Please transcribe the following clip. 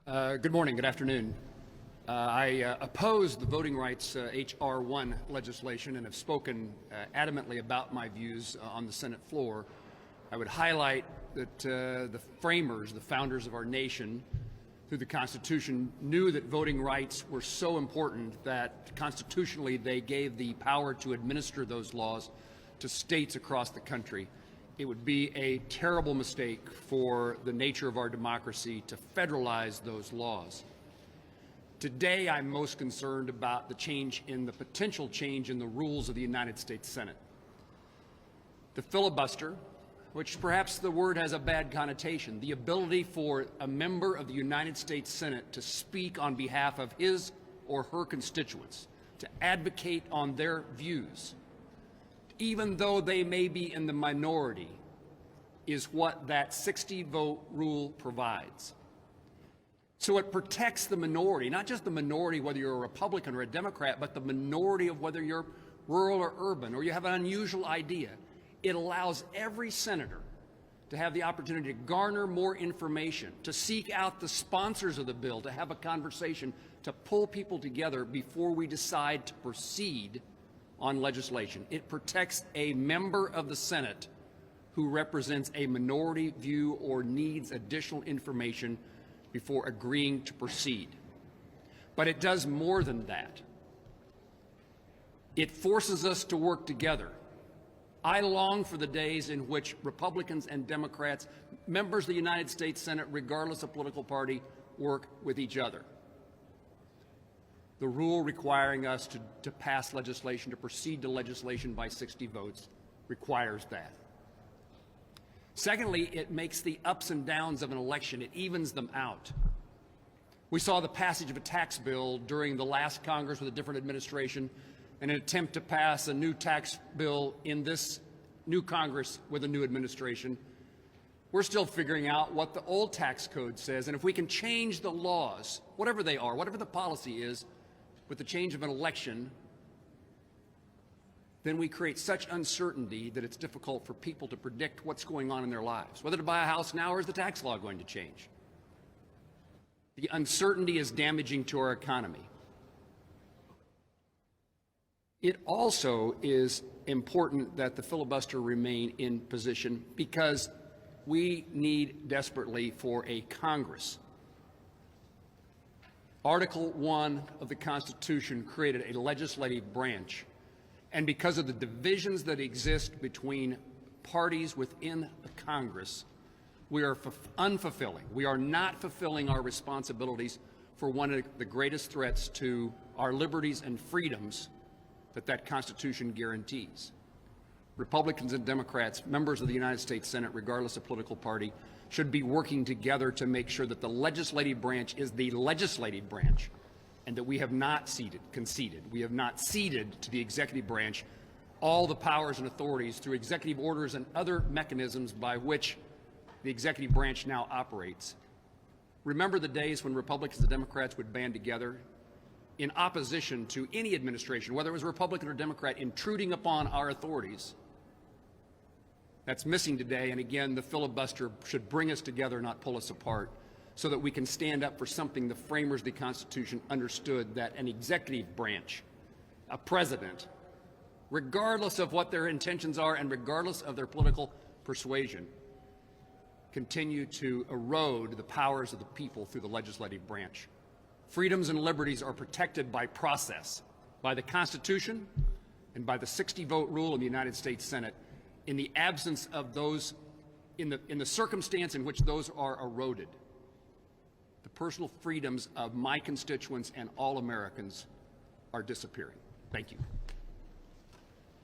Good morning, good afternoon. I oppose the voting rights H.R. 1 legislation and have spoken adamantly about my views on the Senate floor. I would highlight that the framers, the founders of our nation, through the Constitution, knew that voting rights were so important that constitutionally they gave the power to administer those laws to states across the country. It would be a terrible mistake for the nature of our democracy to federalize those laws. Today, I'm most concerned about the potential change in the rules of the United States Senate. The filibuster, which perhaps the word has a bad connotation, the ability for a member of the United States Senate to speak on behalf of his or her constituents, to advocate on their views, even though they may be in the minority, is what that 60-vote rule provides. So it protects the minority, not just the minority whether you're a Republican or a Democrat, but the minority of whether you're rural or urban or you have an unusual idea. It allows every senator to have the opportunity to garner more information, to seek out the sponsors of the bill, to have a conversation, to pull people together before we decide to proceed on legislation. It protects a member of the Senate who represents a minority view or needs additional information before agreeing to proceed. But it does more than that. It forces us to work together. I long for the days in which Republicans and Democrats, members of the United States Senate, regardless of political party, work with each other. The rule requiring us to pass legislation, to proceed to legislation by 60 votes, requires that. Secondly, it makes the ups and downs of an election, it evens them out. We saw the passage of a tax bill during the last Congress with a different administration, and an attempt to pass a new tax bill in this new Congress with a new administration. We're still figuring out what the old tax code says, and if we can change the laws, whatever they are, whatever the policy is, with the change of an election, then we create such uncertainty that it's difficult for people to predict what's going on in their lives, whether to buy a house now or is the tax law going to change. The uncertainty is damaging to our economy. It also is important that the filibuster remain in position because we need desperately for a Congress. Article 1 of the Constitution created a legislative branch, and because of the divisions that exist between parties within the Congress, we are unfulfilling. We are not fulfilling our responsibilities for one of the greatest threats to our liberties and freedoms that Constitution guarantees. Republicans and Democrats, members of the United States Senate, regardless of political party, should be working together to make sure that the legislative branch is the legislative branch and that we have not conceded. We have not ceded to the executive branch all the powers and authorities through executive orders and other mechanisms by which the executive branch now operates. Remember the days when Republicans and Democrats would band together in opposition to any administration, whether it was Republican or Democrat, intruding upon our authorities. That's missing today, and again, the filibuster should bring us together, not pull us apart, so that we can stand up for something the framers of the Constitution understood, that an executive branch, a president, regardless of what their intentions are and regardless of their political persuasion, continue to erode the powers of the people through the legislative branch. Freedoms and liberties are protected by process, by the Constitution and by the 60-vote rule in the United States Senate. In the absence of those, in the circumstance in which those are eroded, the personal freedoms of my constituents and all Americans are disappearing. Thank you.